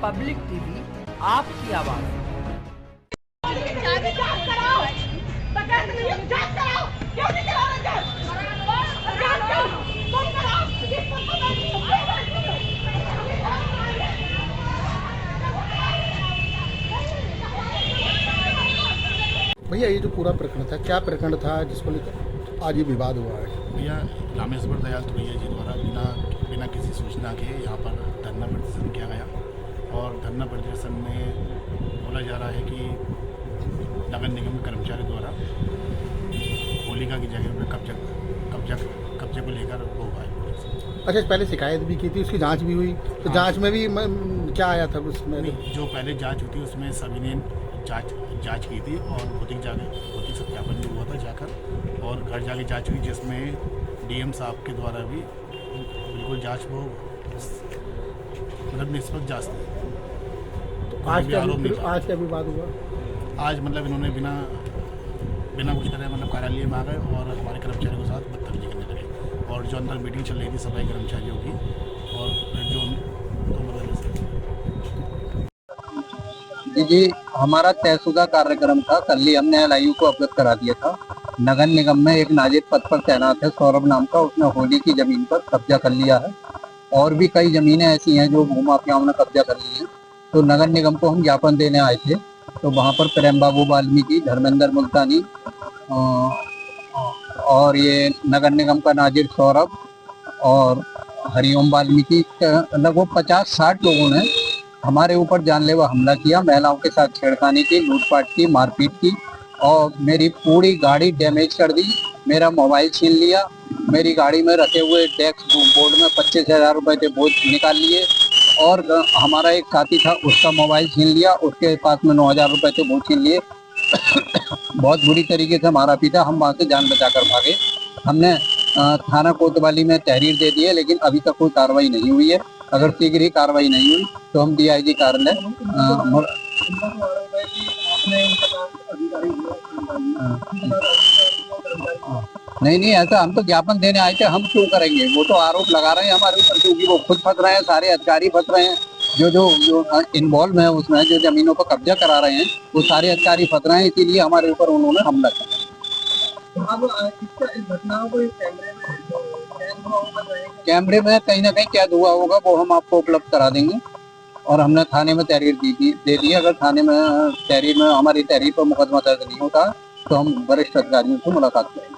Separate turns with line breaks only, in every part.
Public TV, आपकी आवाज़।
भैया ये जो पूरा प्रकरण था, क्या प्रकरण था जिसको लेकर आज ये विवाद हुआ है?
भैया रामेश्वर दयाल तुरैया जी द्वारा बिना किसी सूचना के यहाँ पर धरना प्रदर्शन किया गया और धरना प्रदर्शन में बोला जा रहा है कि नगर निगम के कर्मचारी द्वारा होलिका की जगह पर कब्जे को लेकर वो हुआ है।
अच्छा, पहले शिकायत भी की थी, उसकी जांच भी हुई, तो जांच में भी क्या आया था उसमें?
नहीं, जो पहले जांच होती उसमें सभी ने जांच की थी और भौतिक सत्यापन भी हुआ था जाकर, और घर जाके जांच हुई जिसमें डीएम साहब के द्वारा भी बिल्कुल जांच वो मतलब निष्पक्ष जांच थी।
तो आज क्या विवाद हुआ?
आज मतलब इन्होंने बिना कुछ करे मतलब कार्यालय में आ गए और हमारे कर्मचारियों के साथ बदतमीजी करने लगे, और जो अंदर मीटिंग चल रही थी सफाई कर्मचारियों की, और जो तो मतलब
जी हमारा तयशुदा कार्यक्रम था। कल ही हमने LIU को अवगत करा दिया था। नगर निगम में एक नाजिर पद पर तैनात है सौरभ नाम का, उसने होली की जमीन पर कब्जा कर लिया है, और भी कई जमीनें ऐसी हैं जो भूमाफियाओं ने कब्जा कर ली हैं। तो नगर निगम को हम ज्ञापन देने आए थे, तो वहाँ पर प्रेम बाबू वाल्मीकि, धर्मेंद्र मुल्तानी और ये नगर निगम का नाजिर सौरभ और हरिओम वाल्मीकि, लगभग 50-60 लोगों ने हमारे ऊपर जानलेवा हमला किया, महिलाओं के साथ छेड़खानी की, लूटपाट की, मारपीट की, और मेरी पूरी गाड़ी डैमेज कर दी। मेरा मोबाइल छीन लिया, मेरी गाड़ी में रखे हुए डेस्क बोर्ड में 25,000 रुपए थे वो निकाल लिए, और हमारा एक साथी था उसका मोबाइल छीन लिया, उसके पास में 9,000 रुपए थे वो छीन लिए। बहुत बुरी तरीके से मारा पीटा, हम वहाँ से जान बचाकर भागे। हमने थाना कोतवाली में तहरीर दे दी है, लेकिन अभी तक कोई कार्रवाई नहीं हुई है। अगर शीघ्र ही कार्रवाई नहीं हुई तो हम DIG कार्यालय नहीं ऐसा हम तो ज्ञापन देने आए थे, हम क्यों करेंगे? वो तो आरोप लगा रहे हैं हमारे ऊपर, क्योंकि वो खुद फंस रहे हैं, सारे अधिकारी फंस रहे हैं, जो इन्वॉल्व है उसमें, जो जमीनों पर कब्जा करा रहे हैं वो सारे अधिकारी फंस रहे हैं, इसीलिए हमारे ऊपर उन्होंने हमला किया। कैमरे में कहीं ना कहीं कैद हुआ होगा, वो हम आपको उपलब्ध करा देंगे, और हमने थाने में तहरीर दे दी। अगर थाने में हमारी तहरीर पर मुकदमा दर्ज नहीं होता तो हम वरिष्ठ अधिकारियों से मुलाकात करेंगे।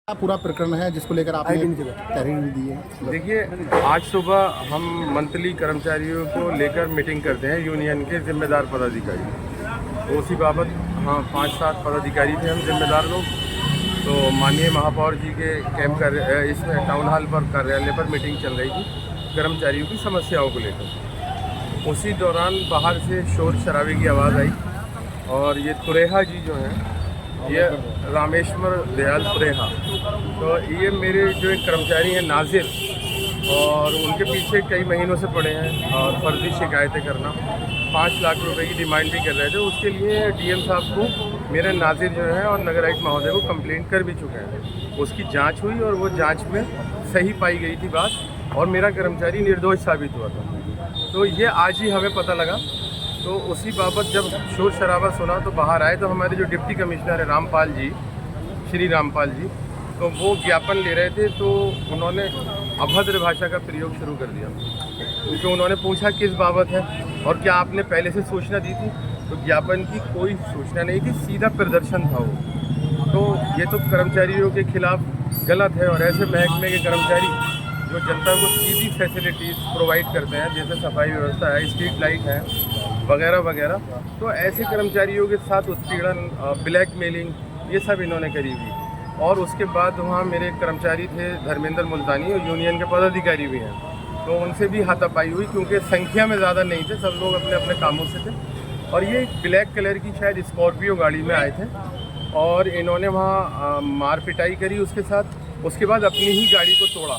क्या पूरा प्रकरण है जिसको लेकर आपने तहरीर भी दी है?
देखिए, आज सुबह हम मंथली कर्मचारियों को लेकर मीटिंग करते हैं, यूनियन के जिम्मेदार पदाधिकारी, तो उसी बाबत हाँ 5-7 पदाधिकारी थे हम जिम्मेदार लोग। तो माननीय महापौर जी के इसमें टाउन हॉल पर कार्यालय पर मीटिंग चल रही थी कर्मचारियों की समस्याओं को लेकर। उसी दौरान बाहर से शोर शराबे की आवाज़ आई, और ये तुरैया जी जो हैं, ये रामेश्वर दयाल तुरैया, तो ये मेरे जो एक कर्मचारी हैं नाजिर, और उनके पीछे कई महीनों से पड़े हैं और फर्जी शिकायतें करना, 5 लाख रुपए की डिमांड भी कर रहे थे। उसके लिए DM साहब को मेरे नाजिर जो है और नगर आयुक्त महोदय को कंप्लेंट कर भी चुके हैं। उसकी जांच हुई और वो जांच में सही पाई गई थी बात, और मेरा कर्मचारी निर्दोष साबित हुआ था। तो ये आज ही हमें पता लगा, तो उसी बाबत जब शोर शराबा सुना तो बाहर आए, तो हमारे जो डिप्टी कमिश्नर है रामपाल जी, श्री रामपाल जी, तो वो ज्ञापन ले रहे थे, तो उन्होंने अभद्र भाषा का प्रयोग शुरू कर दिया, क्योंकि उन्होंने पूछा किस बाबत है और क्या आपने पहले से सूचना दी थी। तो ज्ञापन की कोई सूचना नहीं थी, सीधा प्रदर्शन था वो। तो ये तो कर्मचारियों के खिलाफ गलत है, और ऐसे महकमे के कर्मचारी जो जनता को सीधी फैसिलिटीज़ प्रोवाइड करते हैं, जैसे सफाई व्यवस्था है, स्ट्रीट लाइट है वगैरह वगैरह, तो ऐसे कर्मचारियों के साथ उत्पीड़न, ब्लैकमेलिंग, ये सब इन्होंने करी हुई। और उसके बाद वहाँ मेरे कर्मचारी थे धर्मेंद्र मुल्तानी, और यूनियन के पदाधिकारी भी हैं, तो उनसे भी हाथापाई हुई, क्योंकि संख्या में ज़्यादा नहीं थे, सब लोग अपने अपने कामों से थे। और ये ब्लैक कलर की शायद स्कॉर्पियो गाड़ी में आए थे, और इन्होंने वहाँ मार पिटाई करी उसके साथ। उसके बाद अपनी ही गाड़ी को तोड़ा।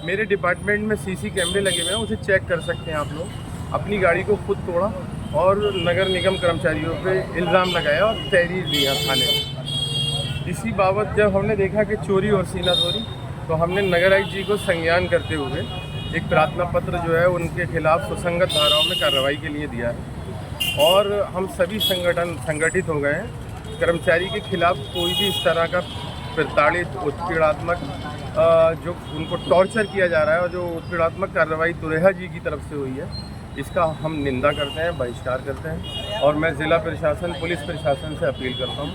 मेरे डिपार्टमेंट में CC कैमरे लगे हुए हैं, उसे चेक कर सकते हैं आप लोग। अपनी गाड़ी को खुद तोड़ा और नगर निगम कर्मचारियों पे इल्ज़ाम लगाया और तहरीर दिया थाने में। इसी बाबत जब हमने देखा कि चोरी और सीना तोड़ी, तो हमने नगर आयुक्त जी को संज्ञान करते हुए एक प्रार्थना पत्र जो है उनके खिलाफ सुसंगत धाराओं में कार्रवाई के लिए दिया है और हम सभी संगठन संगठित हो गए हैं। कर्मचारी के खिलाफ कोई भी इस तरह का प्रताड़ित उत्पीड़ात्मक जो उनको टॉर्चर किया जा रहा है और जो उत्पीड़ात्मक कार्रवाई तुरेहा जी की तरफ से हुई है, इसका हम निंदा करते हैं, बहिष्कार करते हैं। और मैं ज़िला प्रशासन, पुलिस प्रशासन से अपील करता हूँ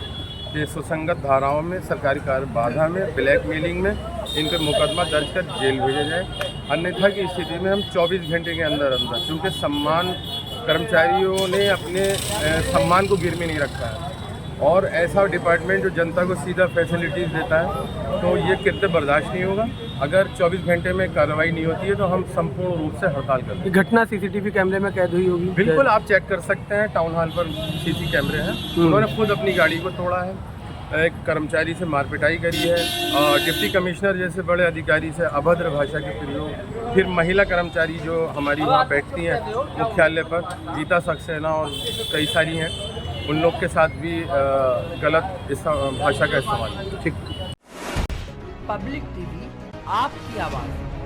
कि सुसंगत धाराओं में, सरकारी कार्य बाधा में, ब्लैकमेलिंग में इन पर मुकदमा दर्ज कर जेल भेजा जाए। अन्यथा की स्थिति में हम 24 घंटे के अंदर अंदर, क्योंकि सम्मान कर्मचारियों ने अपने सम्मान को गिर में नहीं रखा है और ऐसा डिपार्टमेंट जो जनता को सीधा फैसिलिटीज़ देता है, तो ये कृत्य बर्दाश्त नहीं होगा। अगर 24 घंटे में कार्रवाई नहीं होती है तो हम संपूर्ण रूप से हड़ताल करते हैं।
घटना सीसीटीवी कैमरे में कैद हुई होगी?
बिल्कुल, आप चेक कर सकते हैं, टाउन हॉल पर सीसी कैमरे हैं। उन्होंने खुद अपनी गाड़ी को तोड़ा है, एक कर्मचारी से मारपिटाई करी है, डिप्टी कमिश्नर जैसे बड़े अधिकारी से अभद्र भाषा के प्रयोग, फिर महिला कर्मचारी जो हमारी वहाँ बैठती हैं मुख्यालय पर, गीता सक्सेना और कई सारी हैं, उन लोग के साथ भी गलत इस भाषा का इस्तेमाल।
पब्लिक टीवी, आपकी आवाज़।